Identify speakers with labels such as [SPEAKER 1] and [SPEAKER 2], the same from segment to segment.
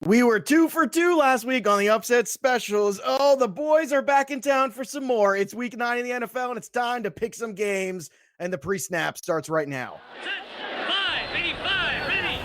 [SPEAKER 1] We were 2 for 2 last week on the upset specials. Oh, the boys are back in town for some more. It's week 9 in the NFL, and it's time to pick some games. And the pre-snap starts right now.
[SPEAKER 2] Set, 5, 85, ready.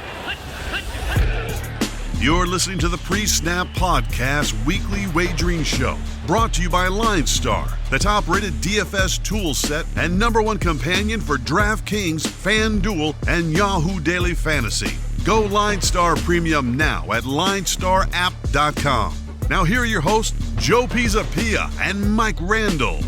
[SPEAKER 3] You're listening to the PreSnap Podcast Weekly Wagering Show, brought to you by LineStar, the top-rated DFS tool set and #1 companion for DraftKings, FanDuel, and Yahoo Daily Fantasy. Go LineStar Premium now at LineStarApp.com. Now here are your hosts, Joe Pisapia and Mike Randle.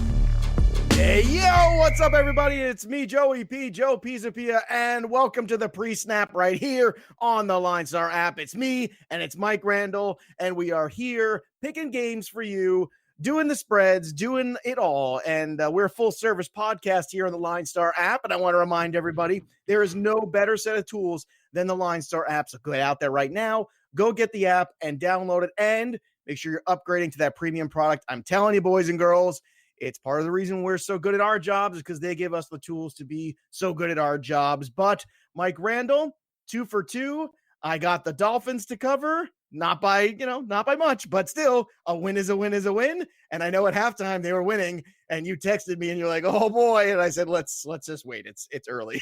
[SPEAKER 1] Hey, yo, what's up, everybody? It's me, Joey P, Joe Pisapia, and welcome to the pre-snap right here on the LineStar app. It's me, and it's Mike Randle, and we are here picking games for you, doing the spreads, doing it all, and we're a full-service podcast here on the LineStar app, and I want to remind everybody, there is no better set of tools than the LineStar app, so go out there right now, go get the app and download it, and make sure you're upgrading to that premium product. I'm telling you, boys and girls, it's part of the reason we're so good at our jobs is because they give us the tools to be so good at our jobs. But Mike Randle, 2 for 2. I got the Dolphins to cover, not by much, but still a win is a win is a win. And I know at halftime they were winning and you texted me and you're like, oh boy. And I said, let's just wait. It's early.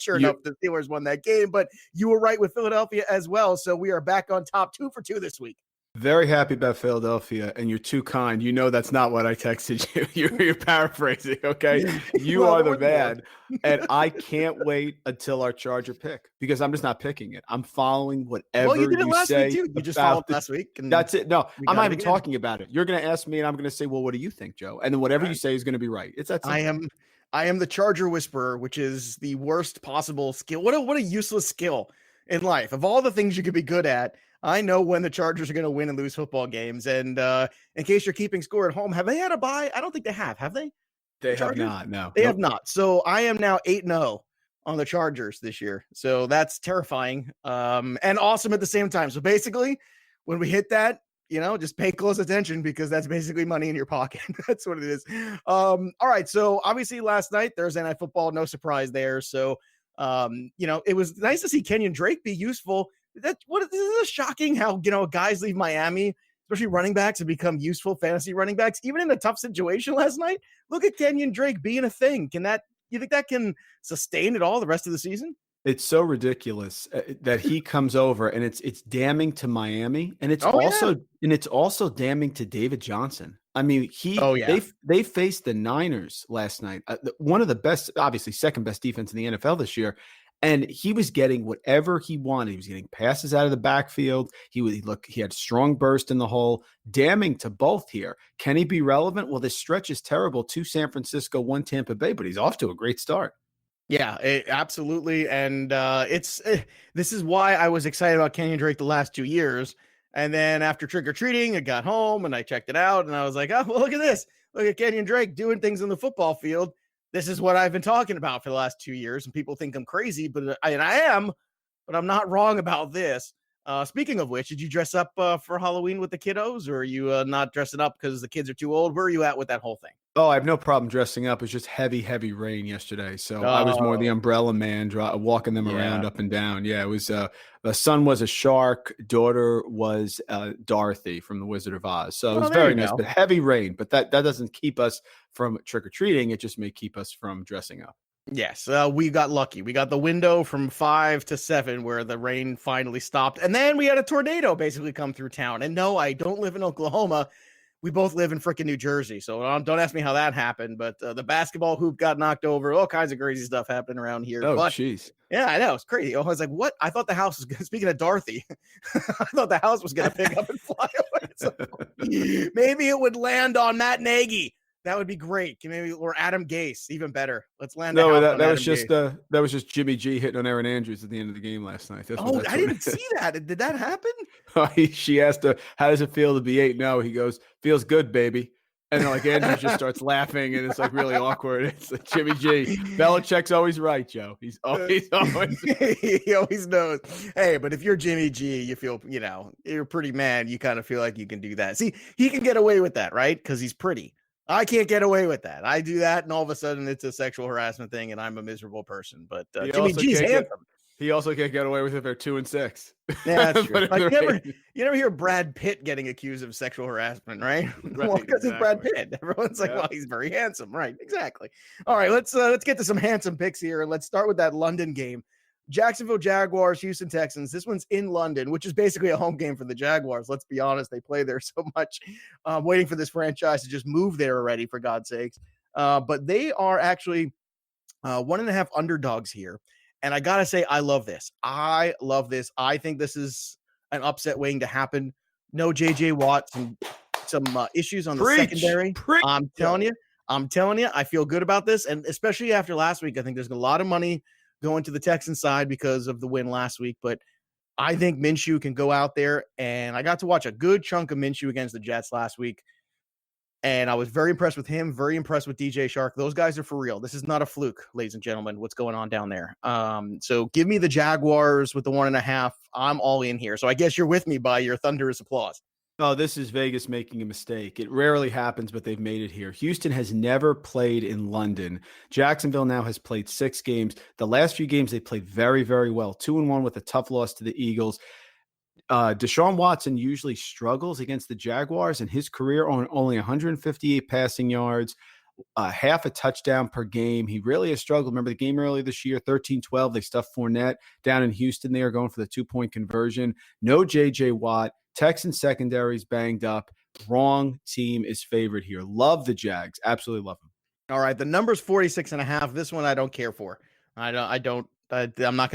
[SPEAKER 1] Sure enough, the Steelers won that game, but you were right with Philadelphia as well. So we are back on top 2 for 2 this week.
[SPEAKER 4] Very happy about Philadelphia, and you're too kind. You know that's not what I texted you. You're paraphrasing, okay? You are the man, and I can't wait until our Charger pick because I'm just not picking it. I'm following whatever
[SPEAKER 1] you did it last
[SPEAKER 4] say.
[SPEAKER 1] Week too. You just followed last week. And
[SPEAKER 4] that's it. No, I'm not even talking about it. You're going to ask me, and I'm going to say, well, what do you think, Joe? And then whatever you say is going to be right. It's that simple.
[SPEAKER 1] I am the Charger whisperer, which is the worst possible skill. What a useless skill in life. Of all the things you could be good at, I know when the Chargers are going to win and lose football games. And in case you're keeping score at home, have they had a bye? I don't think they have. Have they?
[SPEAKER 4] They have not. No,
[SPEAKER 1] they have not. So I am now 8-0 on the Chargers this year. So that's terrifying and awesome at the same time. So basically, when we hit that, just pay close attention because that's basically money in your pocket. That's what it is. All right. So obviously last night, Thursday Night Football, no surprise there. So, it was nice to see Kenyon Drake be useful. This is shocking how, guys leave Miami, especially running backs, and become useful fantasy running backs, even in a tough situation last night. Look at Kenyon Drake being a thing. You think that can sustain it all the rest of the season?
[SPEAKER 4] It's so ridiculous that he comes over, and it's damning to Miami, and it's also damning to David Johnson. I mean, they faced the Niners last night, one of the best, obviously second best defense in the NFL this year, and he was getting whatever he wanted. He was getting passes out of the backfield. He had strong burst in the hole, damning to both here. Can he be relevant? Well, this stretch is terrible. 2 San Francisco, 1 Tampa Bay, but he's off to a great start.
[SPEAKER 1] Yeah, absolutely. And this is why I was excited about Kenyon Drake the last 2 years. And then after trick-or-treating, I got home and I checked it out and I was like, oh, well, look at this. Look at Kenyon Drake doing things on the football field. This is what I've been talking about for the last 2 years. And people think I'm crazy, but I am, but I'm not wrong about this. Speaking of which, did you dress up for Halloween with the kiddos, or are you not dressing up because the kids are too old? Where are you at with that whole thing?
[SPEAKER 4] Oh, I have no problem dressing up. It's just heavy rain yesterday. So I was more the umbrella man, walking them around up and down. Yeah, it was the son was a shark. Daughter was Dorothy from The Wizard of Oz. So it was very nice, but heavy rain. But that doesn't keep us from trick-or-treating. It just may keep us from dressing up.
[SPEAKER 1] Yes, we got lucky. We got the window from 5 to 7 where the rain finally stopped. And then we had a tornado basically come through town. And no, I don't live in Oklahoma. We both live in freaking New Jersey. So don't ask me how that happened. But the basketball hoop got knocked over. All kinds of crazy stuff happening around here.
[SPEAKER 4] Oh, jeez.
[SPEAKER 1] Yeah, I know. It's crazy. I was like, what? I thought the house was, speaking of Dorothy, I thought the house was going to pick up and fly away. So maybe it would land on Matt Nagy. That would be great. Maybe, or Adam Gase, even better. Let's land.
[SPEAKER 4] No, that was just Jimmy G hitting on Aaron Andrews at the end of the game last night.
[SPEAKER 1] I didn't see that. Did that happen?
[SPEAKER 4] She asked her, "How does it feel to be 8-0?" He goes, "Feels good, baby." And then Andrews just starts laughing, and it's really awkward. It's like Jimmy G. Belichick's always right, Joe. He's always
[SPEAKER 1] he always knows. Hey, but if you're Jimmy G, you feel you're pretty mad. You kind of feel like you can do that. See, he can get away with that, right? Because he's pretty. I can't get away with that. I do that, and all of a sudden it's a sexual harassment thing, and I'm a miserable person. But Jimmy G's handsome.
[SPEAKER 4] He also can't get away with it. They're 2-6.
[SPEAKER 1] Yeah, that's true. Like you never hear Brad Pitt getting accused of sexual harassment, right? Well, because it's Brad Pitt. Everyone's like, well, he's very handsome, right? Exactly. All right, let's get to some handsome picks here. Let's start with that London game. Jacksonville Jaguars, Houston Texans. This one's in London, which is basically a home game for the Jaguars. Let's be honest. They play there so much, waiting for this franchise to just move there already, for God's sakes. But they are actually 1.5 underdogs here. And I got to say, I love this. I love this. I think this is an upset waiting to happen. No J.J. Watt, some issues on the secondary. I'm telling you, I feel good about this. And especially after last week, I think there's a lot of money going to the Texans side because of the win last week. But I think Minshew can go out there. And I got to watch a good chunk of Minshew against the Jets last week. And I was very impressed with him, very impressed with DJ Shark. Those guys are for real. This is not a fluke, ladies and gentlemen, what's going on down there. So give me the Jaguars with the 1.5. I'm all in here. So I guess you're with me by your thunderous applause.
[SPEAKER 4] Oh, this is Vegas making a mistake. It rarely happens, but they've made it here. Houston has never played in London. Jacksonville now has played 6 games. The last few games, they played very, very well. 2-1 with a tough loss to the Eagles. Deshaun Watson usually struggles against the Jaguars. In his career, on only 158 passing yards, half a touchdown per game. He really has struggled. Remember the game earlier this year, 13-12. They stuffed Fournette down in Houston. They are going for the 2-point conversion. No J.J. Watt. Texans secondary's banged up. Wrong team is favored here. Love the Jags. Absolutely love them.
[SPEAKER 1] All right. The number's 46.5. This one I don't care for. I'm not going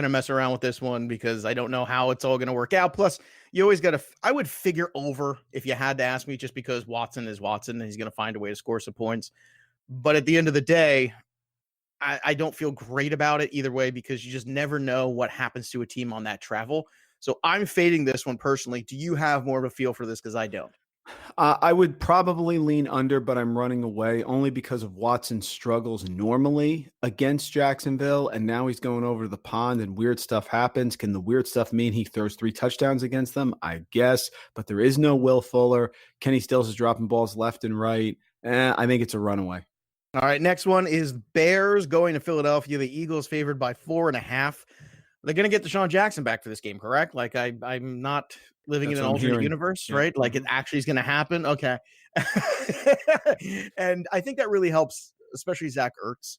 [SPEAKER 1] to mess around with this one because I don't know how it's all going to work out. Plus, you always got to, I would figure over if you had to ask me, just because Watson is Watson and he's going to find a way to score some points. But at the end of the day, I don't feel great about it either way because you just never know what happens to a team on that travel. So I'm fading this one personally. Do you have more of a feel for this? Because I don't.
[SPEAKER 4] I would probably lean under, but I'm running away only because of Watson's struggles normally against Jacksonville. And now he's going over to the pond and weird stuff happens. Can the weird stuff mean he throws 3 touchdowns against them? I guess, but there is no Will Fuller. Kenny Stills is dropping balls left and right. I think it's a runaway.
[SPEAKER 1] All right. Next one is Bears going to Philadelphia. The Eagles favored by 4.5. They're going to get Deshaun Jackson back for this game, correct? Like I'm not living in an alternate universe, right? Yeah. Like it actually is going to happen. Okay. And I think that really helps, especially Zach Ertz,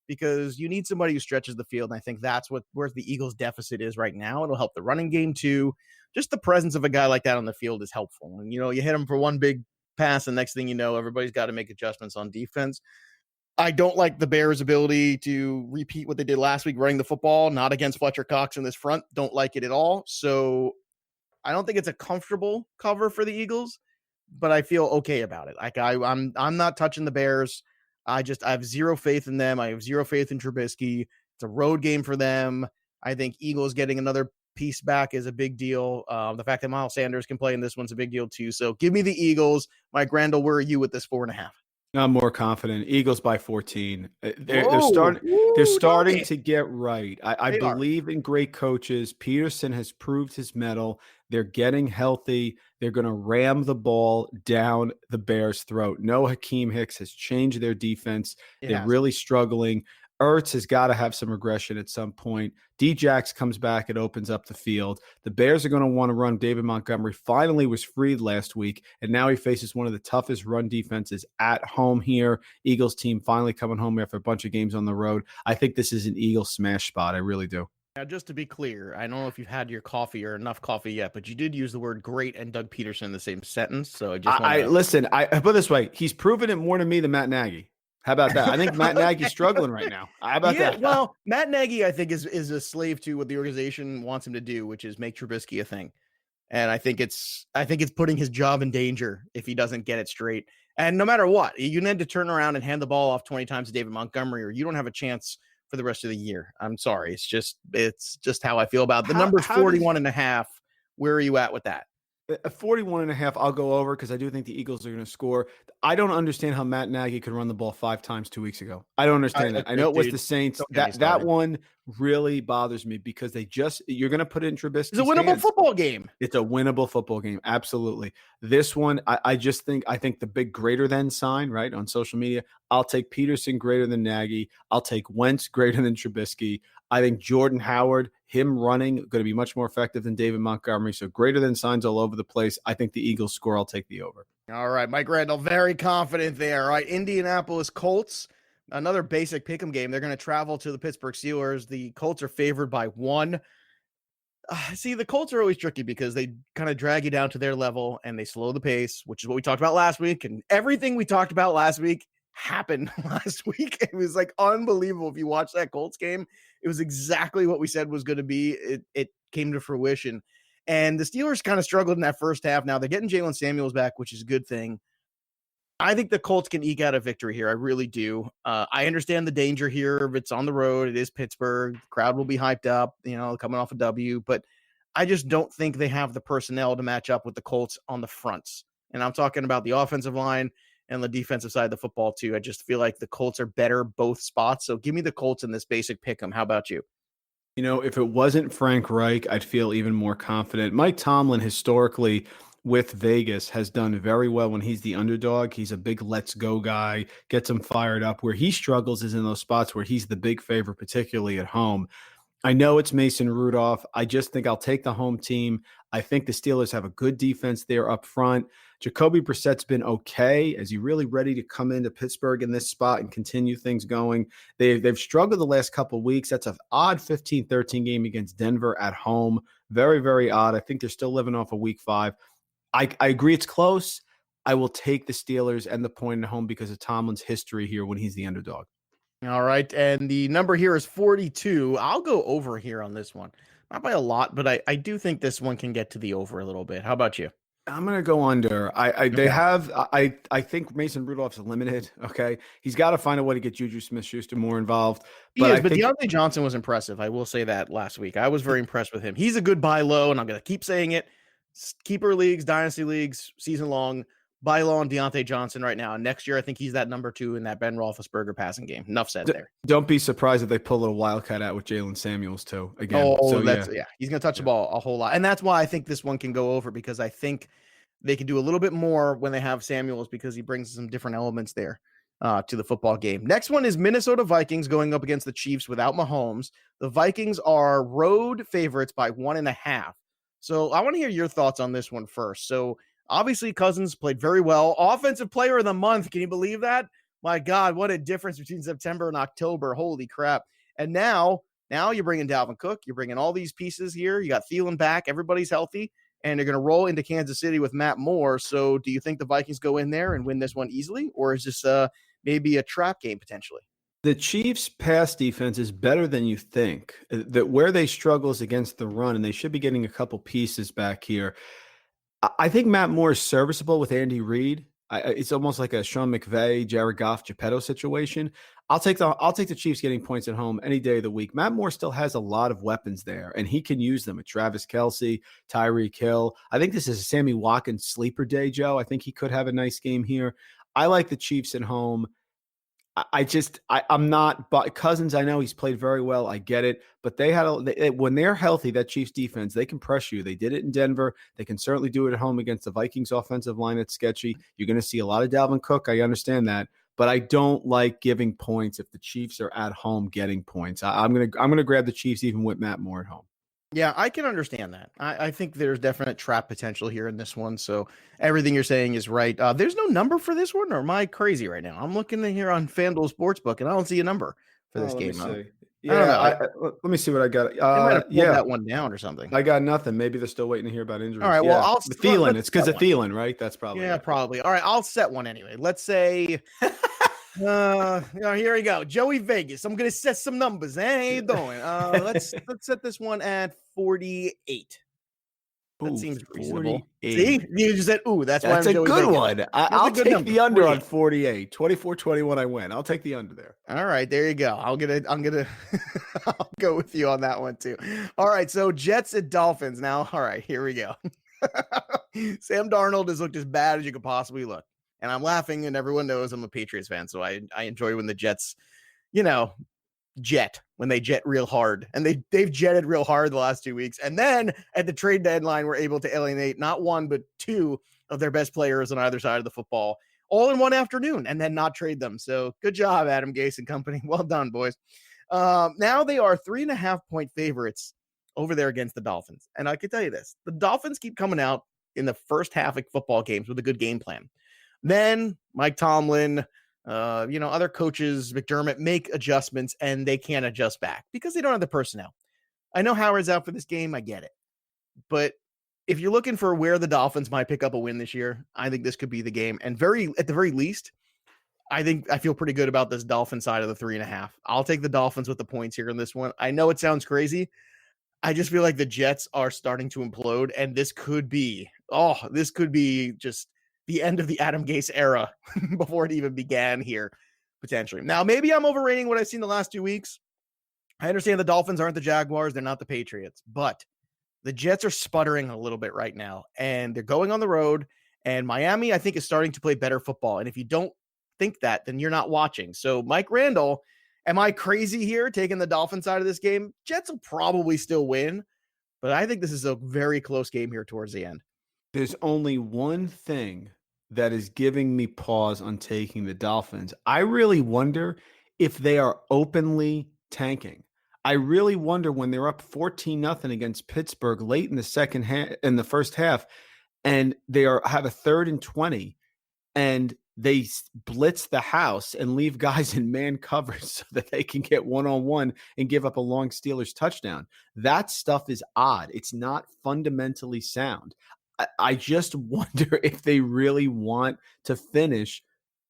[SPEAKER 1] because you need somebody who stretches the field. And I think that's where the Eagles deficit is right now. It'll help the running game too. Just the presence of a guy like that on the field is helpful. And, you hit him for one big pass and next thing you know, everybody's got to make adjustments on defense. I don't like the Bears' ability to repeat what they did last week, running the football, not against Fletcher Cox in this front. Don't like it at all. So I don't think it's a comfortable cover for the Eagles, but I feel okay about it. Like I'm not touching the Bears. I have zero faith in them. I have zero faith in Trubisky. It's a road game for them. I think Eagles getting another piece back is a big deal. The fact that Miles Sanders can play in this one's a big deal too. So give me the Eagles. Mike Randle, where are you with this 4.5?
[SPEAKER 4] I'm more confident. Eagles by 14. They're starting to get right. I believe in great coaches. Peterson has proved his mettle. They're getting healthy. They're going to ram the ball down the Bears' throat. No Hakeem Hicks has changed their defense. They're really struggling. Ertz has got to have some regression at some point. D-Jax comes back. It opens up the field. The Bears are going to want to run. David Montgomery finally was freed last week, and now he faces one of the toughest run defenses at home here. Eagles team finally coming home after a bunch of games on the road. I think this is an Eagles smash spot. I really do.
[SPEAKER 1] Now, just to be clear, I don't know if you've had your coffee or enough coffee yet, but you did use the word great and Doug Peterson in the same sentence. So I just
[SPEAKER 4] listen, I put it this way. He's proven it more to me than Matt Nagy. How about that? I think Matt Nagy's struggling right now. How about that?
[SPEAKER 1] Well, Matt Nagy, I think, is a slave to what the organization wants him to do, which is make Trubisky a thing. And I think it's putting his job in danger if he doesn't get it straight. And no matter what, you need to turn around and hand the ball off 20 times to David Montgomery, or you don't have a chance for the rest of the year. I'm sorry. It's just how I feel about it. The number's 41.5. Where are you at with that?
[SPEAKER 4] At 41.5, I'll go over because I do think the Eagles are going to score. I don't understand how Matt Nagy could run the ball 5 times 2 weeks ago. I don't understand that. I know it was the Saints. That one really bothers me because you're going to put it in Trubisky's
[SPEAKER 1] It's a winnable football game.
[SPEAKER 4] It's a winnable football game. Absolutely. This one, I think the big greater than sign, right, on social media, I'll take Peterson greater than Nagy. I'll take Wentz greater than Trubisky. I think Jordan Howard, him running, going to be much more effective than David Montgomery. So greater than signs all over the place. I think the Eagles score. I'll take the over.
[SPEAKER 1] All right, Mike Randle, very confident there. All right, Indianapolis Colts, another basic pick'em game. They're going to travel to the Pittsburgh Steelers. The Colts are favored by 1. See, the Colts are always tricky because they kind of drag you down to their level and they slow the pace, which is what we talked about last week. And everything we talked about last week happened last week. It was like unbelievable. If you watch that Colts game, it was exactly what we said was going to be. It came to fruition. And the Steelers kind of struggled in that first half. Now they're getting Jalen Samuels back, which is a good thing. I think the Colts can eke out a victory here. I really do. I understand the danger here. If it's on the road, it is Pittsburgh. The crowd will be hyped up, coming off a W. But I just don't think they have the personnel to match up with the Colts on the fronts. And I'm talking about the offensive line and the defensive side of the football too. I just feel like the Colts are better both spots. So give me the Colts in this basic pick'em. How about you?
[SPEAKER 4] If it wasn't Frank Reich, I'd feel even more confident. Mike Tomlin historically with Vegas has done very well when he's the underdog. He's a big let's go guy, gets him fired up. Where he struggles is in those spots where he's the big favorite, particularly at home. I know it's Mason Rudolph. I just think I'll take the home team. I think the Steelers have a good defense there up front. Jacoby Brissett's been okay. Is he really ready to come into Pittsburgh in this spot and continue things going? They've struggled the last couple of weeks. That's an odd 15-13 game against Denver at home. Very, very odd. I think they're still living off of week 5. I agree it's close. I will take the Steelers and the point at home because of Tomlin's history here when he's the underdog.
[SPEAKER 1] All right. And the number here is 42. I'll go over here on this one. Not by a lot, but I do think this one can get to the over a little bit. How about you?
[SPEAKER 4] I'm going to go under. I think Mason Rudolph's limited. Okay. He's got to find a way to get Juju Smith-Schuster more involved.
[SPEAKER 1] But Deontay Johnson was impressive. I will say that last week. I was very impressed with him. He's a good buy low, and I'm going to keep saying it. Keeper leagues, dynasty leagues, season long, buy low on Deontay Johnson right now. And next year, I think he's that number 2 in that Ben Roethlisberger passing game. Enough said there.
[SPEAKER 4] Don't be surprised if they pull a wildcat out with Jalen Samuels too. Again,
[SPEAKER 1] he's going to touch the ball a whole lot. And that's why I think this one can go over, because I think they can do a little bit more when they have Samuels, because he brings some different elements there to the football game. Next one is Minnesota Vikings going up against the Chiefs without Mahomes. The Vikings are road favorites by 1.5. So I want to hear your thoughts on this one first. So obviously Cousins played very well. Offensive player of the month. Can you believe that? My God, what a difference between September and October. Holy crap. And now you're bringing Dalvin Cook. You're bringing all these pieces here. You got Thielen back. Everybody's healthy. And they're going to roll into Kansas City with Matt Moore. So do you think the Vikings go in there and win this one easily? Or is this maybe a trap game potentially?
[SPEAKER 4] The Chiefs' pass defense is better than you think. That where they struggle is against the run, and they should be getting a couple pieces back here. I think Matt Moore is serviceable with Andy Reid. It's almost like a Sean McVay, Jared Goff, Geppetto situation. I'll take the Chiefs getting points at home any day of the week. Matt Moore still has a lot of weapons there, and he can use them with Travis Kelce, Tyreek Hill. I think this is a Sammy Watkins sleeper day, Joe. I think he could have a nice game here. I like the Chiefs at home. I'm not, but Cousins, I know he's played very well. I get it. But when they're healthy, that Chiefs defense, they can press you. They did it in Denver. They can certainly do it at home against the Vikings offensive line. That's sketchy. You're going to see a lot of Dalvin Cook. I understand that. But I don't like giving points if the Chiefs are at home getting points. I'm gonna grab the Chiefs even with Matt Moore at home.
[SPEAKER 1] Yeah, I can understand that. I think there's definite trap potential here in this one. So everything you're saying is right. There's no number for this one, or am I crazy right now? I'm looking here on FanDuel Sportsbook, and I don't see a number for this game.
[SPEAKER 4] Let me see what I got.
[SPEAKER 1] Might have pulled that one down or something.
[SPEAKER 4] I got nothing. Maybe they're still waiting to hear about injuries.
[SPEAKER 1] All right, well, I'll
[SPEAKER 4] Thielen. It's because of Thielen, right? That's probably
[SPEAKER 1] probably. All right, I'll set one anyway. Let's say. Here we go. Joey Vegas. I'm gonna set some numbers. How you doing? Let's set this one at 48. That seems reasonable. See, you just said, "Ooh, that's why I'm
[SPEAKER 4] a
[SPEAKER 1] Joey
[SPEAKER 4] good
[SPEAKER 1] Vegas.
[SPEAKER 4] one." I'll take the under 48. On 48. 24-21. I win. I'll take the under there.
[SPEAKER 1] All right, there you go. I'm gonna I'll go with you on that one too. All right, so Jets and Dolphins. Now, all right, here we go. Sam Darnold has looked as bad as you could possibly look. And I'm laughing, and everyone knows I'm a Patriots fan, so I enjoy when the Jets, when they jet real hard. And they've jetted real hard the last 2 weeks. And then at the trade deadline, we're able to alienate not one, but 2 of their best players on either side of the football. all in one afternoon and then not trade them. So good job, Adam Gase and company. Well done, boys. Now they are 3.5-point favorites over there against the Dolphins. And I can tell you this, the Dolphins keep coming out in the first half of football games with a good game plan. Then Mike Tomlin, other coaches, McDermott, make adjustments and they can't adjust back because they don't have the personnel. I know Howard's out for this game. I get it. But if you're looking for where the Dolphins might pick up a win this year, I think this could be the game. And at the very least, I feel pretty good about this Dolphin side of the 3.5. I'll take the Dolphins with the points here in this one. I know it sounds crazy. I just feel like the Jets are starting to implode, and this could be just the end of the Adam Gase era before it even began here, potentially. Now, maybe I'm overrating what I've seen the last 2 weeks. I understand the Dolphins aren't the Jaguars. They're not the Patriots, but the Jets are sputtering a little bit right now, and they're going on the road, and Miami, I think, is starting to play better football. And if you don't think that, then you're not watching. So Mike Randle, am I crazy here taking the Dolphin side of this game? Jets will probably still win, but I think this is a very close game here towards the end.
[SPEAKER 4] There's only one thing that is giving me pause on taking the Dolphins. I really wonder if they are openly tanking. I really wonder when they're up 14-0 against Pittsburgh late in the first half, and they have a 3rd and 20, and they blitz the house and leave guys in man coverage so that they can get one-on-one and give up a long Steelers touchdown. That stuff is odd. It's not fundamentally sound. I just wonder if they really want to finish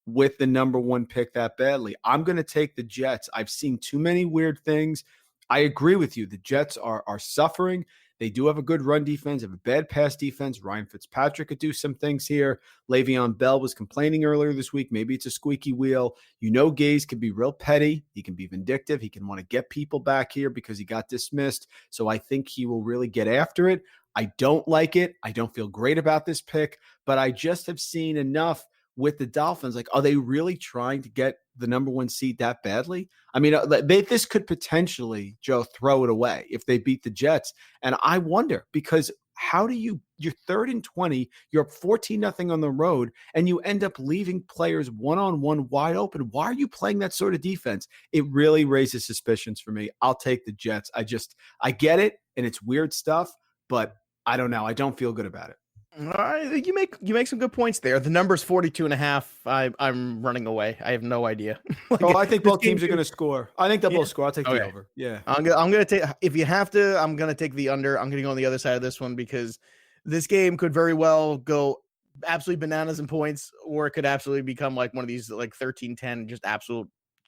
[SPEAKER 4] with the number 1 pick that badly. I'm going to take the Jets. I've seen too many weird things. I agree with you. The Jets are suffering. They do have a good run defense, have a bad pass defense. Ryan Fitzpatrick could do some things here. Le'Veon Bell was complaining earlier this week. Maybe it's a squeaky wheel. Gase can be real petty. He can be vindictive. He can want to get people back here because he got dismissed. So I think he will really get after it. I don't like it. I don't feel great about this pick, but I just have seen enough with the Dolphins. Like, are they really trying to get the number 1 seed that badly? I mean, this could potentially, Joe, throw it away if they beat the Jets. And I wonder, because you're 3rd and 20, you're up 14-0 on the road, and you end up leaving players one-on-one wide open. Why are you playing that sort of defense? It really raises suspicions for me. I'll take the Jets. I get it, and it's weird stuff, but I don't know. I don't feel good about it.
[SPEAKER 1] All right, you make some good points there. The number's 42.5. I'm running away. I have no idea.
[SPEAKER 4] I think both teams are going to score. I think they'll both score. I'll take the over. Yeah,
[SPEAKER 1] I'm gonna take. If you have to, I'm gonna take the under. I'm gonna go on the other side of this one because this game could very well go absolutely bananas in points, or it could absolutely become like one of these like 13-10,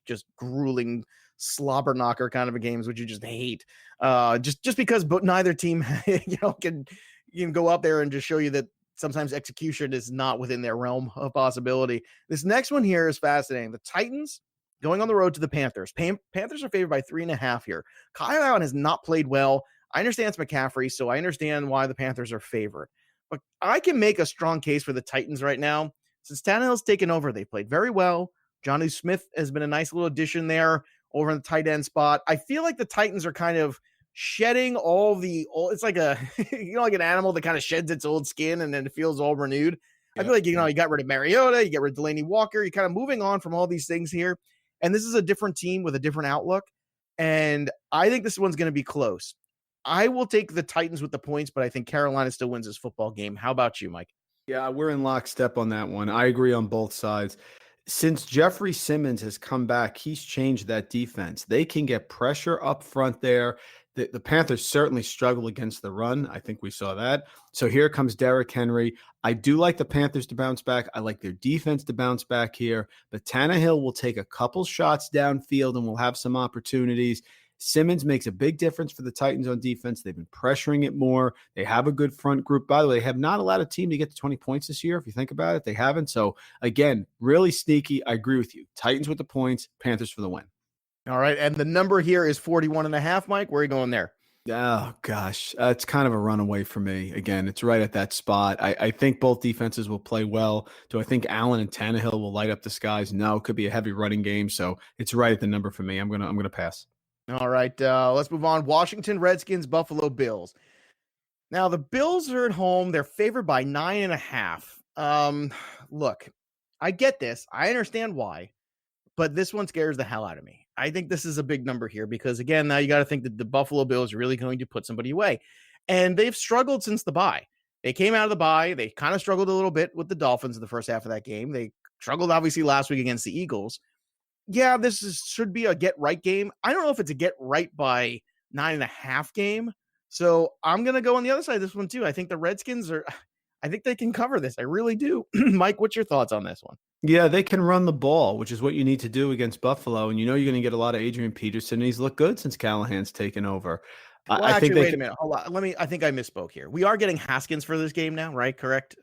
[SPEAKER 1] just grueling slobber knocker kind of a games, which you just hate. Just because, but neither team, can go up there and just show you that sometimes execution is not within their realm of possibility. This next one here is fascinating. The Titans going on the road to the Panthers. Panthers are favored by 3.5 here. Kyle Allen has not played well. I understand it's McCaffrey, so I understand why the Panthers are favored. But I can make a strong case for the Titans right now. Since Tannehill's taken over, they played very well. Johnny Smith has been a nice little addition there over in the tight end spot. I feel like the Titans are kind of shedding it's like like an animal that kind of sheds its old skin and then it feels all renewed. I feel like, you got rid of Mariota, you get rid of Delaney Walker, you're kind of moving on from all these things here. And this is a different team with a different outlook. And I think this one's going to be close. I will take the Titans with the points, but I think Carolina still wins this football game. How about you, Mike?
[SPEAKER 4] Yeah, we're in lockstep on that one. I agree on both sides. Since Jeffrey Simmons has come back, he's changed that defense. They can get pressure up front there. The Panthers certainly struggle against the run. I think we saw that. So here comes Derrick Henry. I do like the Panthers to bounce back. I like their defense to bounce back here. But Tannehill will take a couple shots downfield and will have some opportunities. Simmons makes a big difference for the Titans on defense. They've been pressuring it more. They have a good front group. By the way, they have not allowed a team to get to 20 points this year. If you think about it, they haven't. So again, really sneaky. I agree with you. Titans with the points, Panthers for the win.
[SPEAKER 1] All right. And the number here is 41.5, Mike. Where are you going there?
[SPEAKER 4] Oh, gosh. It's kind of a runaway for me. Again, it's right at that spot. I think both defenses will play well. Do I think Allen and Tannehill will light up the skies? No, it could be a heavy running game. So it's right at the number for me. I'm gonna pass.
[SPEAKER 1] All right. Let's move on. Washington Redskins, Buffalo Bills. Now, the Bills are at home. They're favored by 9.5. Look, I get this. I understand why, but this one scares the hell out of me. I think this is a big number here because, again, now you got to think that the Buffalo Bills are really going to put somebody away. And they've struggled since the bye. They came out of the bye. They kind of struggled a little bit with the Dolphins in the first half of that game. They struggled, obviously, last week against the Eagles. Yeah, should be a get-right game. I don't know if it's a get-right by 9.5 game. So I'm going to go on the other side of this one, too. I think the Redskins I think they can cover this. I really do. Mike, what's your thoughts on this one?
[SPEAKER 4] Yeah, they can run the ball, which is what you need to do against Buffalo. And you're going to get a lot of Adrian Peterson. He's looked good since Callahan's taken over.
[SPEAKER 1] Well, I think wait a minute. Hold on. I think I misspoke here. We are getting Haskins for this game now, right? Correct?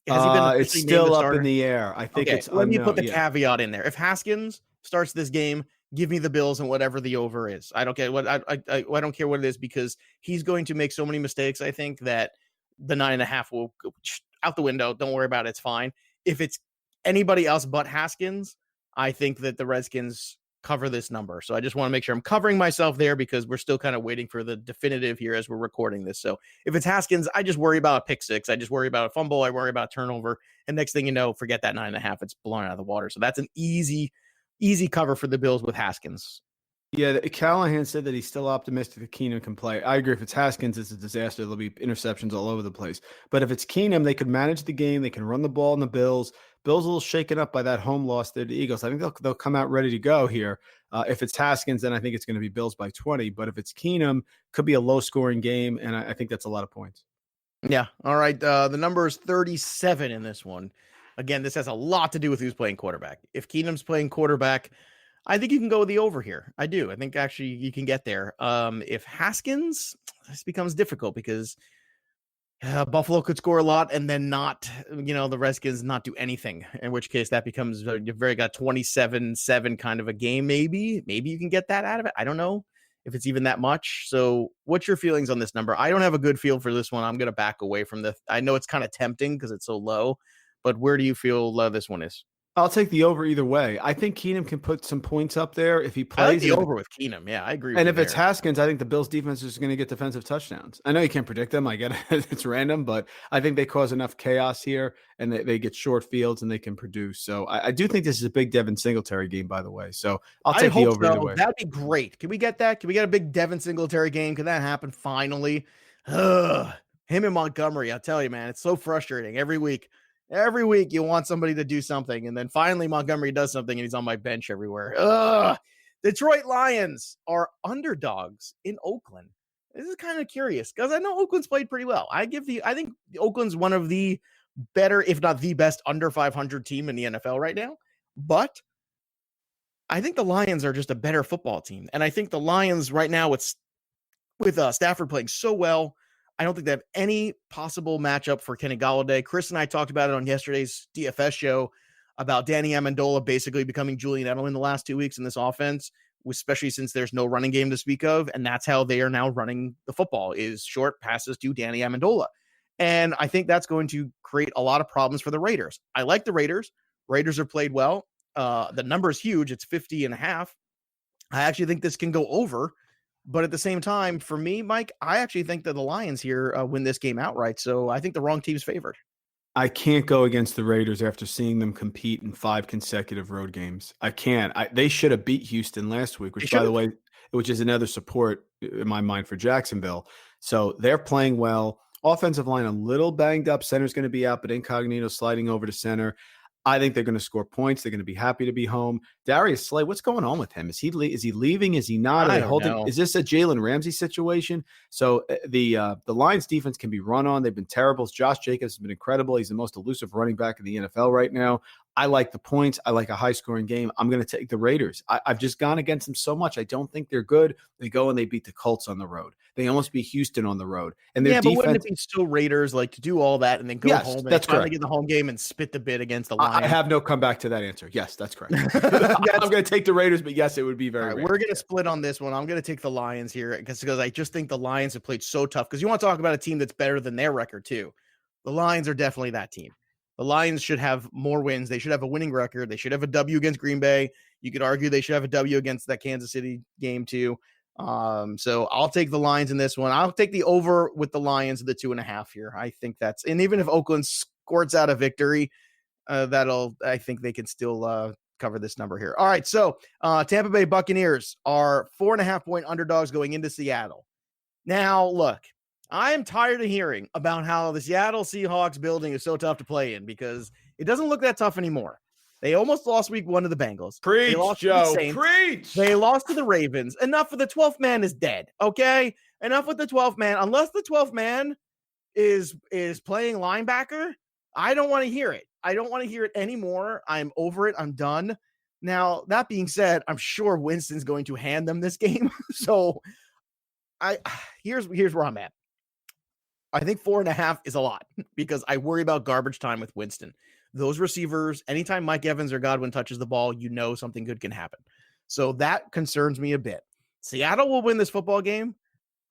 [SPEAKER 4] Has he been it's still up in the air. I think it's
[SPEAKER 1] let me put the caveat in there. If Haskins starts this game, give me the Bills and whatever the over is. I don't care what I don't care what it is because he's going to make so many mistakes. I think that the 9.5 will go out the window. Don't worry about it. It's fine. If it's anybody else but Haskins, I think that the Redskins cover this number. So I just want to make sure I'm covering myself there because we're still kind of waiting for the definitive here as we're recording this. So if it's Haskins, I just worry about a pick six. I just worry about a fumble. I worry about a turnover. And next thing you know, forget that 9.5. It's blown out of the water. So that's an easy cover for the Bills with Haskins.
[SPEAKER 4] Yeah, Callahan said that he's still optimistic that Keenum can play. I agree. If it's Haskins, it's a disaster. There'll be interceptions all over the place. But if it's Keenum, they could manage the game. They can run the ball in the Bills. Bills a little shaken up by that home loss to the Eagles. I think they'll come out ready to go here. If it's Haskins, then I think it's going to be Bills by 20. But if it's Keenum, could be a low-scoring game, and I think that's a lot of points.
[SPEAKER 1] Yeah. All right. The number is 37 in this one. Again, this has a lot to do with who's playing quarterback. If Keenum's playing quarterback, I think you can go with the over here. I do. I think actually you can get there. If Haskins, this becomes difficult because Buffalo could score a lot and then not, the Redskins not do anything, in which case that becomes got 27-7 kind of a game. Maybe you can get that out of it. I don't know if it's even that much. So what's your feelings on this number? I don't have a good feel for this one. I'm going to back away from this. I know it's kind of tempting because it's so low, but where do you feel this one is?
[SPEAKER 4] I'll take the over either way. I think Keenum can put some points up there if he plays.
[SPEAKER 1] I like the over with Keenum. Yeah, I agree.
[SPEAKER 4] And if it's Haskins, I think the Bills defense is going to get defensive touchdowns. I know you can't predict them. I get it. It's random, but I think they cause enough chaos here and they get short fields and they can produce. So I do think this is a big Devin Singletary game, by the way. So I'll take the over either way.
[SPEAKER 1] That'd be great. Can we get that? Can we get a big Devin Singletary game? Can that happen finally? Him and Montgomery, I'll tell you, man, it's so frustrating every week. Every week you want somebody to do something, and then finally Montgomery does something, and he's on my bench everywhere. Detroit Lions are underdogs in Oakland. This is kind of curious because I know Oakland's played pretty well. I think Oakland's one of the better, if not the best, under 500 team in the NFL right now. But I think the Lions are just a better football team, and I think the Lions right now with Stafford playing so well, I don't think they have any possible matchup for Kenny Golladay. Chris and I talked about it on yesterday's DFS show about Danny Amendola basically becoming Julian Edelman the last 2 weeks in this offense, especially since there's no running game to speak of. And that's how they are now running the football, is short passes to Danny Amendola. And I think that's going to create a lot of problems for the Raiders. I like the Raiders. Raiders have played well. The number is huge. It's 50.5. I actually think this can go over. But at the same time, for me, Mike, I actually think that the Lions here win this game outright. So I think the wrong team's favored.
[SPEAKER 4] I can't go against the Raiders after seeing them compete in 5 consecutive road games. I can't. They should have beat Houston last week, which, by the way, which is another support in my mind for Jacksonville. So they're playing well. Offensive line a little banged up. Center's going to be out, but Incognito sliding over to center. I think they're going to score points. They're going to be happy to be home. Darius Slay, what's going on with him? Is he leaving? Is he not?
[SPEAKER 1] I don't know.
[SPEAKER 4] Is this a Jalen Ramsey situation? So the Lions defense can be run on. They've been terrible. Josh Jacobs has been incredible. He's the most elusive running back in the NFL right now. I like the points. I like a high-scoring game. I'm going to take the Raiders. I've just gone against them so much. I don't think they're good. They go and they beat the Colts on the road. They almost beat Houston on the road. And their defense,
[SPEAKER 1] wouldn't it be still Raiders to do all that and then go home and finally get the home game and spit the bid against the Lions?
[SPEAKER 4] I have no comeback to that answer. Yes, that's correct. I'm going to take the Raiders, but yes, it would be very
[SPEAKER 1] right, we're going to split on this one. I'm going to take the Lions here because I just think the Lions have played so tough. Because you want to talk about a team that's better than their record too. The Lions are definitely that team. The Lions should have more wins. They should have a winning record. They should have a W against Green Bay. You could argue they should have a W against that Kansas City game too. So I'll take the Lions in this one. I'll take the over with the Lions at the 2.5 here. I think and even if Oakland squirts out a victory, I think they can still cover this number here. All right, so Tampa Bay Buccaneers are 4.5-point underdogs going into Seattle. Now, look, I am tired of hearing about how the Seattle Seahawks building is so tough to play in because it doesn't look that tough anymore. They almost lost week 1 to the Bengals.
[SPEAKER 4] Preach,
[SPEAKER 1] they lost
[SPEAKER 4] Joe.
[SPEAKER 1] To the Saints.
[SPEAKER 4] Preach.
[SPEAKER 1] They lost to the Ravens. Enough of the 12th man is dead, okay? Enough with the 12th man. Unless the 12th man is playing linebacker, I don't want to hear it. I don't want to hear it anymore. I'm over it. I'm done. Now, that being said, I'm sure Winston's going to hand them this game. So here's where I'm at. I think 4.5 is a lot because I worry about garbage time with Winston. Those receivers, anytime Mike Evans or Godwin touches the ball, something good can happen. So that concerns me a bit. Seattle will win this football game,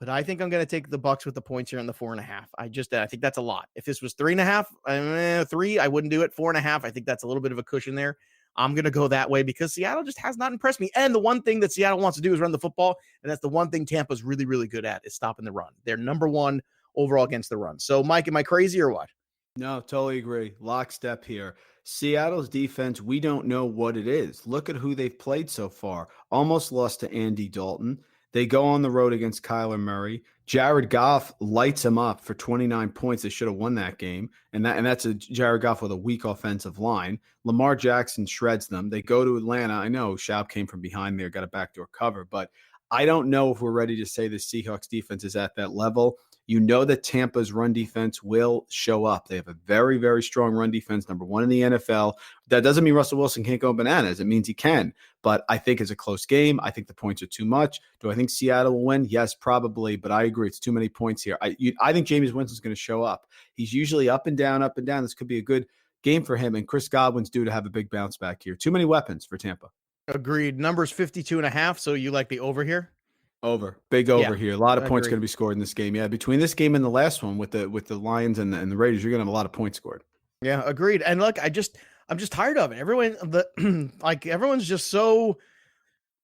[SPEAKER 1] but I think I'm going to take the Bucs with the points here in the 4.5. I think that's a lot. If this was 3.5, 3, I wouldn't do it. 4.5, I think that's a little bit of a cushion there. I'm going to go that way because Seattle just has not impressed me. And the one thing that Seattle wants to do is run the football. And that's the one thing Tampa's really, really good at is stopping the run. They're number 1 overall against the run. So, Mike, am I crazy or what?
[SPEAKER 4] No, totally agree. Lockstep here. Seattle's defense, we don't know what it is. Look at who they've played so far. Almost lost to Andy Dalton. They go on the road against Kyler Murray. Jared Goff lights him up for 29 points. They should have won that game. And that's a Jared Goff with a weak offensive line. Lamar Jackson shreds them. They go to Atlanta. I know Schaub came from behind there, got a backdoor cover, but I don't know if we're ready to say the Seahawks defense is at that level. You know that Tampa's run defense will show up. They have a very, very strong run defense, number 1 in the NFL. That doesn't mean Russell Wilson can't go bananas. It means he can. But I think it's a close game. I think the points are too much. Do I think Seattle will win? Yes, probably. But I agree. It's too many points here. I think Jameis Winston's going to show up. He's usually up and down, up and down. This could be a good game for him. And Chris Godwin's due to have a big bounce back here. Too many weapons for Tampa.
[SPEAKER 1] Agreed. Numbers 52.5. So you like the over here?
[SPEAKER 4] Over. Big over here. A lot of points going to be scored in this game. Yeah, between this game and the last one with the Lions and the Raiders, you're going to have a lot of points scored.
[SPEAKER 1] Yeah, agreed. And look, I'm just tired of it. Everyone's just so,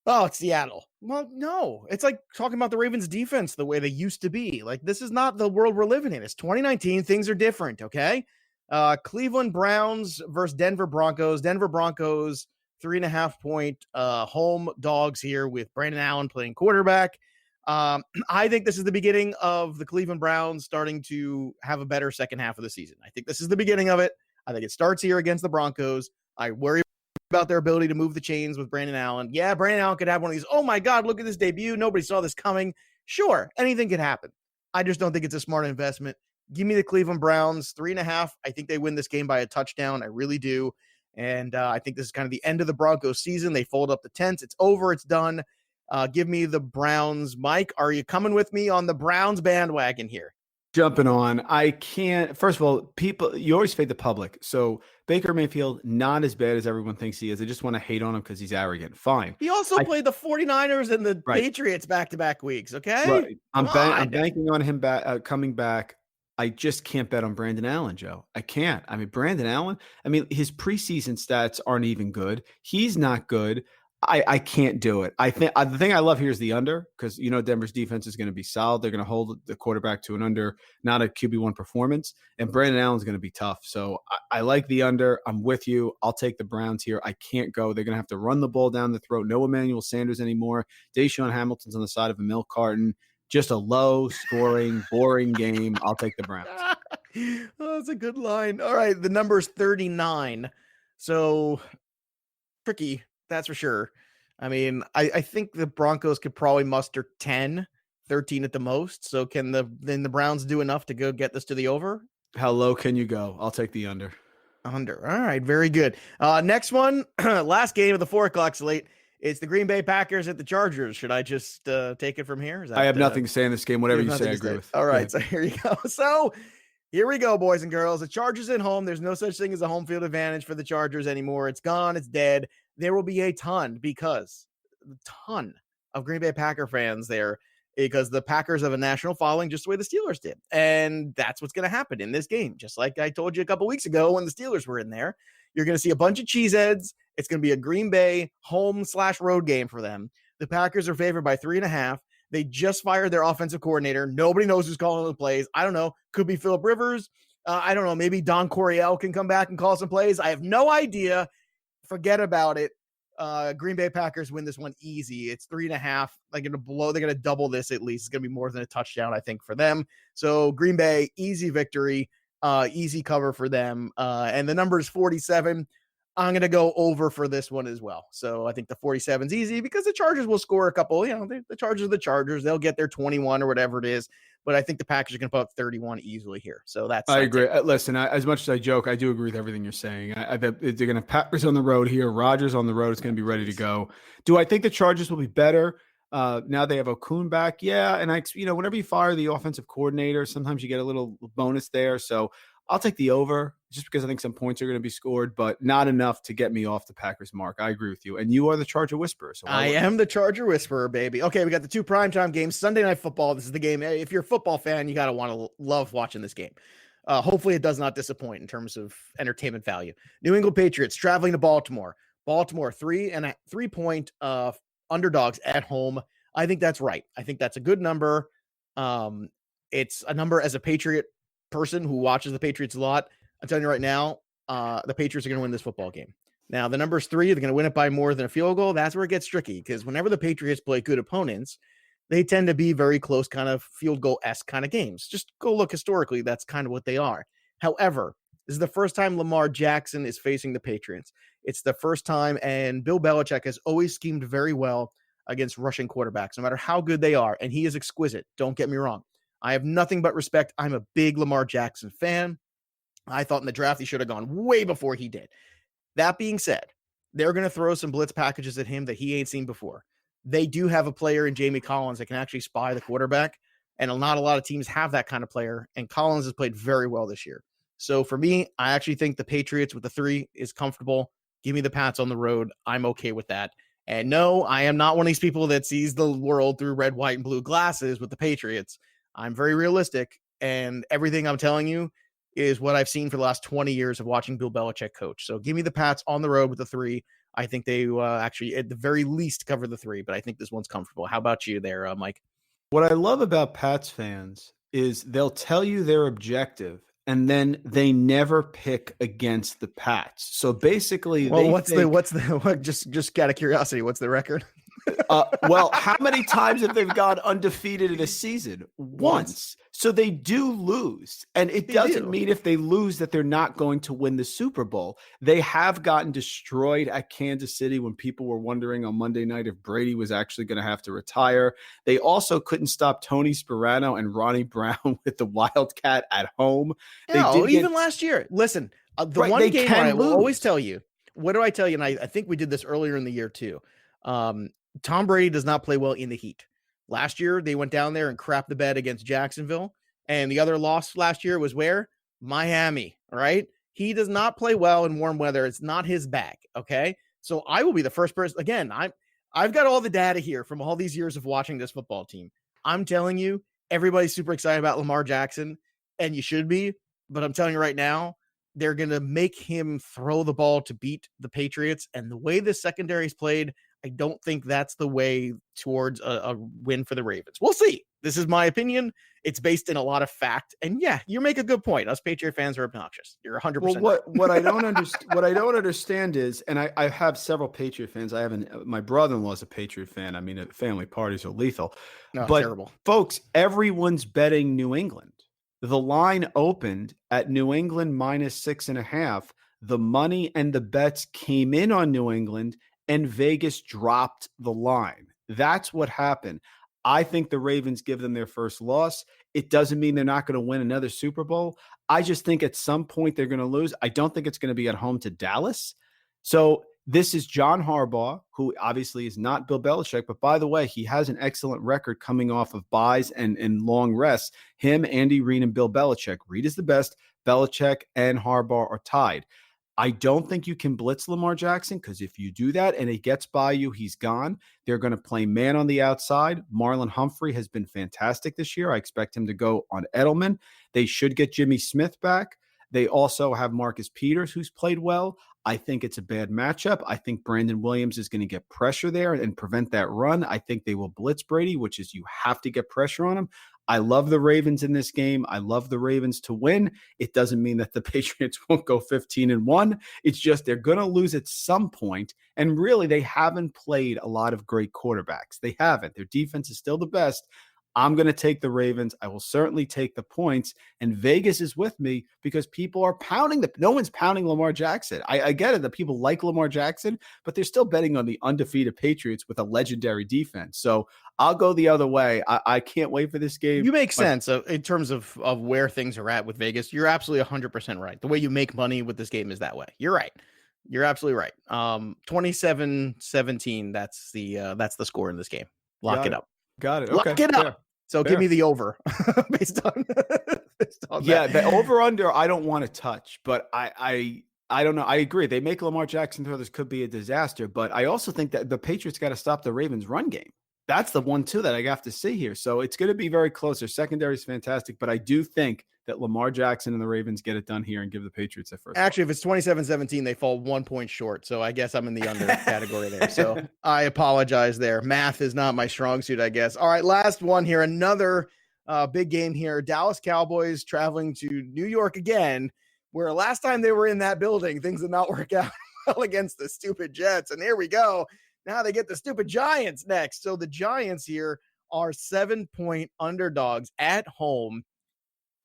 [SPEAKER 1] oh, it's Seattle. Well, no. It's like talking about the Ravens defense the way they used to be. Like, this is not the world we're living in. It's 2019. Things are different, okay? Cleveland Browns versus Denver Broncos. Denver Broncos 3.5-point home dogs here with Brandon Allen playing quarterback. I think this is the beginning of the Cleveland Browns starting to have a better second half of the season. I think this is the beginning of it. I think it starts here against the Broncos. I worry about their ability to move the chains with Brandon Allen. Yeah, Brandon Allen could have one of these, oh my God, look at this debut. Nobody saw this coming. Sure, anything could happen. I just don't think it's a smart investment. Give me the Cleveland Browns, 3.5. I think they win this game by a touchdown. I really do. And I think this is kind of the end of the Broncos season. They fold up the tents. It's over. It's done. Give me the Browns. Mike, are you coming with me on the Browns bandwagon here?
[SPEAKER 4] Jumping on. I can't. First of all, you always fade the public. So Baker Mayfield, not as bad as everyone thinks he is. I just want to hate on him because he's arrogant. Fine.
[SPEAKER 1] He also played the 49ers and the Patriots back-to-back weeks, okay?
[SPEAKER 4] Right. I'm banking on him coming back. I just can't bet on Brandon Allen, Joe. I can't. I mean, Brandon Allen, his preseason stats aren't even good. He's not good. I can't do it. I think the thing I love here is the under because, Denver's defense is going to be solid. They're going to hold the quarterback to an under, not a QB1 performance. And Brandon Allen's going to be tough. So I like the under. I'm with you. I'll take the Browns here. I can't go. They're going to have to run the ball down the throat. No Emmanuel Sanders anymore. Deshaun Hamilton's on the side of a milk carton. Just a low-scoring, boring game. I'll take the Browns.
[SPEAKER 1] Oh, that's a good line. All right, the number's 39. So, tricky, that's for sure. I think the Broncos could probably muster 10, 13 at the most. So, can the Browns do enough to go get this to the over?
[SPEAKER 4] How low can you go? I'll take the under.
[SPEAKER 1] Under. All right, very good. Next one, last game of the 4 o'clock slate. It's the Green Bay Packers at the Chargers. Should I just take it from here?
[SPEAKER 4] I have nothing to say in this game. Whatever you say, I agree with.
[SPEAKER 1] All right, so here you go. So here we go, boys and girls. The Chargers at home. There's no such thing as a home field advantage for the Chargers anymore. It's gone. It's dead. There will be a ton of Green Bay Packer fans there because the Packers have a national following just the way the Steelers did. And that's what's going to happen in this game. Just like I told you a couple weeks ago when the Steelers were in there. You're going to see a bunch of cheeseheads. It's going to be a Green Bay home/road game for them. The Packers are favored by 3.5. They just fired their offensive coordinator. Nobody knows who's calling the plays. I don't know. Could be Phillip Rivers. I don't know. Maybe Don Coryell can come back and call some plays. I have no idea. Forget about it. Green Bay Packers win this one easy. It's 3.5. They're going to double this at least. It's going to be more than a touchdown, I think, for them. So Green Bay, easy victory, easy cover for them. And the number is 47. I'm going to go over for this one as well. So I think the 47 is easy because the Chargers will score a couple. The Chargers are the Chargers. They'll get their 21 or whatever it is. But I think the Packers are going to put up 31 easily here. So
[SPEAKER 4] I agree. Listen, as much as I joke, I do agree with everything you're saying. They're going to Packers on the road here. Rodgers on the road is going to be ready to go. Do I think the Chargers will be better? Now they have Okun back. Yeah. And whenever you fire the offensive coordinator, sometimes you get a little bonus there. So I'll take the over just because I think some points are going to be scored, but not enough to get me off the Packers mark. I agree with you. And you are the Charger Whisperer. So
[SPEAKER 1] I am the Charger Whisperer, baby. Okay, we got the 2 primetime games. Sunday Night Football. This is the game. If you're a football fan, you got to want to love watching this game. Hopefully it does not disappoint in terms of entertainment value. New England Patriots traveling to Baltimore. Baltimore, 3-point underdogs at home. I think that's right. I think that's a good number. It's a number as a Patriot person who watches the Patriots a lot. I'm telling you right now, the Patriots are going to win this football game. Now, the number's 3. They're going to win it by more than a field goal. That's where it gets tricky because whenever the Patriots play good opponents, they tend to be very close, kind of field goal-esque kind of games. Just go look historically. That's kind of what they are. However, this is the first time Lamar Jackson is facing the Patriots. It's the first time, and Bill Belichick has always schemed very well against rushing quarterbacks, no matter how good they are, and he is exquisite. Don't get me wrong. I have nothing but respect. I'm a big Lamar Jackson fan. I thought in the draft he should have gone way before he did. That being said, they're going to throw some blitz packages at him that he ain't seen before. They do have a player in Jamie Collins that can actually spy the quarterback, and not a lot of teams have that kind of player, and Collins has played very well this year. So for me, I actually think the Patriots with the 3 is comfortable. Give me the Pats on the road. I'm okay with that. And no, I am not one of these people that sees the world through red, white, and blue glasses with the Patriots. I'm very realistic, and everything I'm telling you is what I've seen for the last 20 years of watching Bill Belichick coach. So give me the Pats on the road with the 3. I think they actually, at the very least, cover the 3, but I think this one's comfortable. How about you there, Mike?
[SPEAKER 4] What I love about Pats fans is they'll tell you their objective, and then they never pick against the Pats. So basically,
[SPEAKER 1] just out of curiosity, what's the record?
[SPEAKER 4] Well, how many times have they gone undefeated in a season? Once. So they do lose. And it doesn't mean if they lose that they're not going to win the Super Bowl. They have gotten destroyed at Kansas City when people were wondering on Monday night if Brady was actually going to have to retire. They also couldn't stop Tony Sparano and Ronnie Brown with the Wildcat at home.
[SPEAKER 1] Even last year. Listen, one game I will always tell you. What do I tell you? And I think we did this earlier in the year too. Tom Brady does not play well in the heat. Last year, they went down there and crapped the bed against Jacksonville. And the other loss last year was where? Miami, all right? He does not play well in warm weather. It's not his bag, okay? So I will be the first person. Again, I've got all the data here from all these years of watching this football team. I'm telling you, everybody's super excited about Lamar Jackson, and you should be. But I'm telling you right now, they're going to make him throw the ball to beat the Patriots. And the way the secondary's played, I don't think that's the way towards a win for the Ravens. We'll see. This is my opinion. It's based in a lot of fact. And yeah, you make a good point. Us Patriot fans are obnoxious. You're 100%.
[SPEAKER 4] Well, what I don't understand is, and I have several Patriot fans. My brother-in-law is a Patriot fan. I mean, family parties are lethal.
[SPEAKER 1] No, but terrible.
[SPEAKER 4] Folks, everyone's betting New England. The line opened at New England -6.5. The money and the bets came in on New England, and Vegas dropped the line. That's what happened. I think the Ravens give them their first loss. It doesn't mean they're not going to win another Super Bowl. I just think at some point they're going to lose. I don't think it's going to be at home to Dallas. So this is John Harbaugh, who obviously is not Bill Belichick, but by the way, he has an excellent record coming off of buys and long rests. Him, Andy Reid, and Bill Belichick. Reid is the best. Belichick and Harbaugh are tied. I don't think you can blitz Lamar Jackson because if you do that and it gets by you, he's gone. They're going to play man on the outside. Marlon Humphrey has been fantastic this year. I expect him to go on Edelman. They should get Jimmy Smith back. They also have Marcus Peters, who's played well. I think it's a bad matchup. I think Brandon Williams is going to get pressure there and prevent that run. I think they will blitz Brady, which is you have to get pressure on him. I love the Ravens in this game. I love the Ravens to win. It doesn't mean that the Patriots won't go 15-1. It's just they're going to lose at some point. And really, they haven't played a lot of great quarterbacks. They haven't. Their defense is still the best. I'm going to take the Ravens. I will certainly take the points. And Vegas is with me because people are pounding no one's pounding Lamar Jackson. I get it that people like Lamar Jackson, but they're still betting on the undefeated Patriots with a legendary defense. So I'll go the other way. I can't wait for this game.
[SPEAKER 1] You make sense in terms of where things are at with Vegas. You're absolutely 100% right. The way you make money with this game is that way. You're right. You're absolutely right. 27-17. That's the score in this game. Lock it up.
[SPEAKER 4] Got it.
[SPEAKER 1] Okay. Lock it up. Fair. So give me the over based on that.
[SPEAKER 4] The over under I don't want to touch, but I don't know. I agree. They make Lamar Jackson throw. This could be a disaster, but I also think that the Patriots got to stop the Ravens run game. That's the one too that I have to see here. So it's going to be very close. Their secondary is fantastic, but I do think that Lamar Jackson and the Ravens get it done here and give the Patriots their first.
[SPEAKER 1] Actually, if it's 27-17, they fall 1 point short. So I guess I'm in the under category there. So I apologize there. Math is not my strong suit, I guess. All right, last one here. Another big game here. Dallas Cowboys traveling to New York again, where last time they were in that building, things did not work out well against the stupid Jets. And here we go. Now they get the stupid Giants next. So the Giants here are 7-point underdogs at home.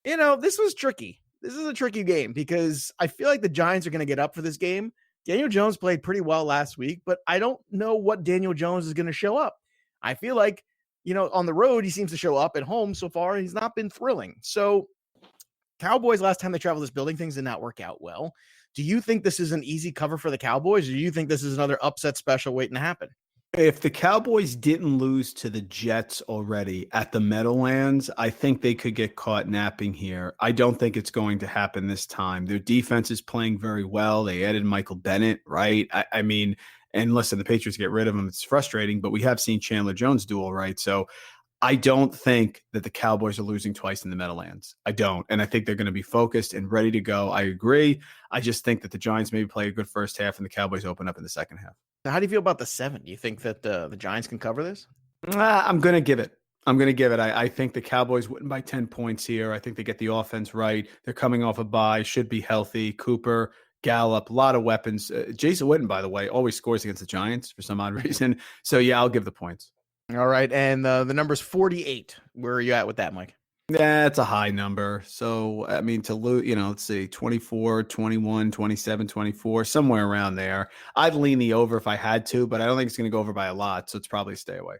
[SPEAKER 1] You know, this was tricky. This is a tricky game because I feel like the Giants are going to get up for this game. Daniel Jones played pretty well last week, but I don't know what Daniel Jones is going to show up. I feel like, on the road, he seems to show up. At home so far, he's not been thrilling. So Cowboys, last time they traveled this building, things did not work out well. Do you think this is an easy cover for the Cowboys, or do you think this is another upset special waiting to happen?
[SPEAKER 4] If the Cowboys didn't lose to the Jets already at the Meadowlands, I think they could get caught napping here. I don't think it's going to happen this time. Their defense is playing very well. They added Michael Bennett, right? I mean, and listen, the Patriots get rid of him. It's frustrating, but we have seen Chandler Jones do all right. So I don't think that the Cowboys are losing twice in the Meadowlands. I don't. And I think they're going to be focused and ready to go. I agree. I just think that the Giants maybe play a good first half and the Cowboys open up in the second half.
[SPEAKER 1] So how do you feel about the 7? Do you think that the Giants can cover this?
[SPEAKER 4] I'm going to give it. I think the Cowboys win by 10 points here. I think they get the offense right. They're coming off a bye, should be healthy. Cooper, Gallup, a lot of weapons. Jason Witten, by the way, always scores against the Giants for some odd reason. So, yeah, I'll give the points.
[SPEAKER 1] All right. And the number's 48. Where are you at with that, Mike?
[SPEAKER 4] Yeah, it's a high number. So, I mean, to lose, let's see, 24, 21, 27, 24, somewhere around there. I'd lean the over if I had to, but I don't think it's going to go over by a lot. So it's probably stay away.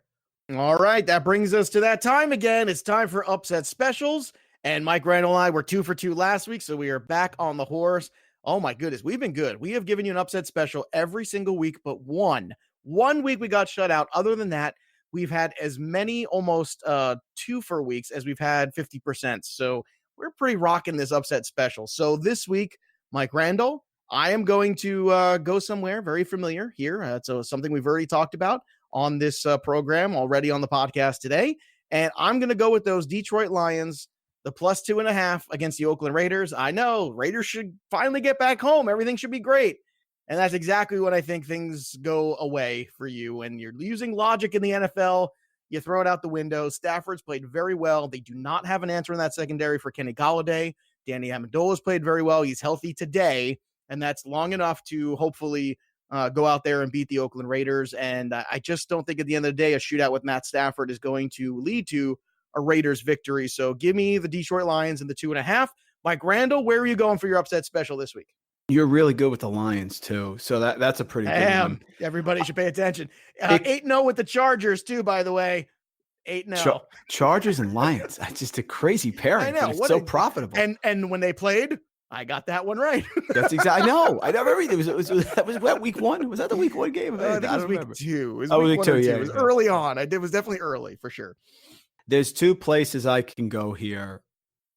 [SPEAKER 1] All right. That brings us to that time again. It's time for upset specials. And Mike Randle and I were 2 for 2 last week. So we are back on the horse. Oh my goodness. We've been good. We have given you an upset special every single week, but one week we got shut out. Other than that, we've had as many almost 2 for weeks as we've had 50%. So we're pretty rocking this upset special. So this week, Mike Randle, I am going to go somewhere very familiar here. So something we've already talked about on this program already on the podcast today. And I'm going to go with those Detroit Lions, the plus 2.5 against the Oakland Raiders. I know Raiders should finally get back home. Everything should be great. And that's exactly when I think things go away for you. And you're using logic in the NFL. You throw it out the window. Stafford's played very well. They do not have an answer in that secondary for Kenny Golladay. Danny Amendola's played very well. He's healthy today. And that's long enough to hopefully go out there and beat the Oakland Raiders. And I just don't think at the end of the day, a shootout with Matt Stafford is going to lead to a Raiders victory. So give me the Detroit Lions and the 2.5. Mike Randle, where are you going for your upset special this week?
[SPEAKER 4] You're really good with the Lions, too. So that's a pretty good one.
[SPEAKER 1] Everybody should pay attention. 8-0 with the Chargers, too, by the way. 8-0.
[SPEAKER 4] Chargers and Lions. That's just a crazy pairing. I know. It's so profitable.
[SPEAKER 1] And when they played, I got that one right.
[SPEAKER 4] That's exactly. I know. I never read it. Was that week 1? Was that the week 1 game?
[SPEAKER 1] I think it was week 2. It was week 2. Yeah, it was early on. It was definitely early for sure.
[SPEAKER 4] There's 2 places I can go here.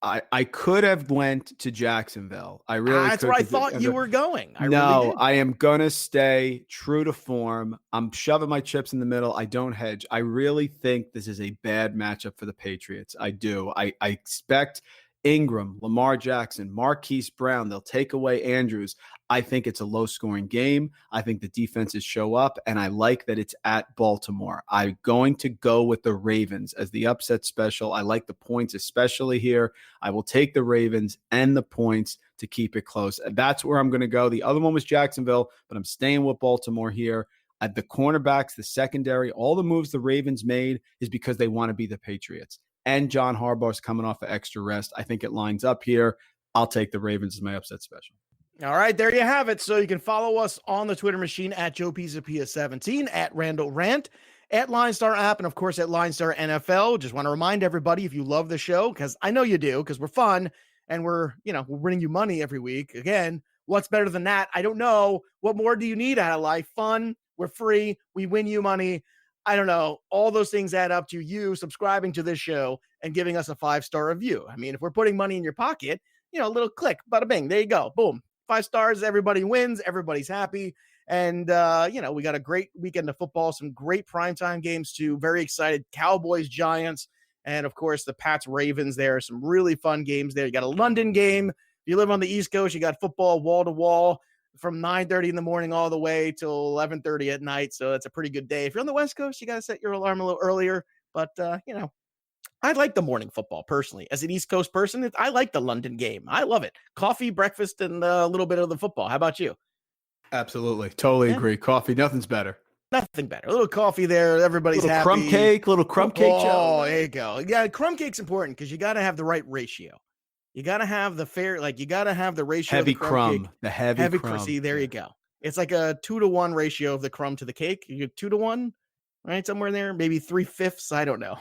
[SPEAKER 4] I could have went to Jacksonville. I really
[SPEAKER 1] that's where I thought you were going.
[SPEAKER 4] I am gonna stay true to form. I'm shoving my chips in the middle. I don't hedge. I really think this is a bad matchup for the Patriots. I do. I expect Ingram, Lamar Jackson, Marquise Brown. They'll take away Andrews. I think it's a low-scoring game. I think the defenses show up, and I like that it's at Baltimore. I'm going to go with the Ravens as the upset special. I like the points, especially here. I will take the Ravens and the points to keep it close. And that's where I'm going to go. The other one was Jacksonville, but I'm staying with Baltimore here. At the cornerbacks, the secondary, all the moves the Ravens made is because they want to be the Patriots. And John Harbaugh's coming off of extra rest. I think it lines up here. I'll take the Ravens as my upset special.
[SPEAKER 1] All right, there you have it. So you can follow us on the Twitter machine at Joe Pisapia 17, at Randle Rant, at LineStar App, and of course at LineStar NFL. Just want to remind everybody, if you love the show, because I know you do, because we're fun and we're winning you money every week. Again, what's better than that? I don't know. What more do you need out of life? Fun. We're free. We win you money. I don't know. All those things add up to you subscribing to this show and giving us a 5-star review. I mean, if we're putting money in your pocket, a little click, bada bing, there you go. Boom. 5 stars. Everybody wins. Everybody's happy. And, we got a great weekend of football, some great primetime games too. Very excited. Cowboys, Giants, and of course the Pats, Ravens. There are some really fun games there. You got a London game. If you live on the East Coast, you got football wall to wall from 9:30 in the morning all the way till 11:30 at night. So that's a pretty good day. If you're on the West Coast, you got to set your alarm a little earlier. But, I like the morning football personally. As an East Coast person, I like the London game. I love it. Coffee, breakfast, and a little bit of the football. How about you?
[SPEAKER 4] Absolutely. Totally agree. Coffee, nothing's better.
[SPEAKER 1] Nothing better. A little coffee there. Everybody's happy.
[SPEAKER 4] Little crumb cake.
[SPEAKER 1] Oh, there you go. Yeah, crumb cake's important because you got to have the right ratio. You got to have the you got to have the ratio.
[SPEAKER 4] Heavy
[SPEAKER 1] of the
[SPEAKER 4] crumb. The heavy crumb.
[SPEAKER 1] See, there you go. It's like a 2-to-1 ratio of the crumb to the cake. You get 2-to-1. Right, somewhere in there, maybe 3/5. I don't know.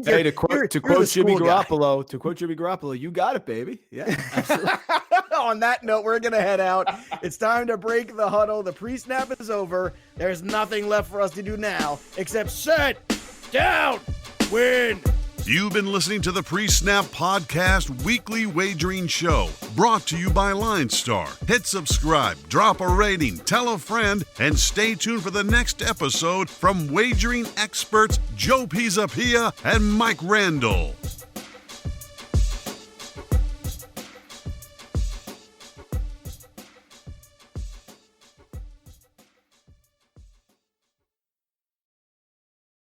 [SPEAKER 4] Hey, to quote Jimmy Garoppolo, you got it, baby. Yeah, absolutely.
[SPEAKER 1] On that note, we're gonna head out. It's time to break the huddle. The pre-snap is over. There's nothing left for us to do now except sit down, win.
[SPEAKER 3] You've been listening to the PreSnap Podcast Weekly Wagering Show, brought to you by LineStar. Hit subscribe, drop a rating, tell a friend, and stay tuned for the next episode from wagering experts Joe Pisapia and Mike Randle.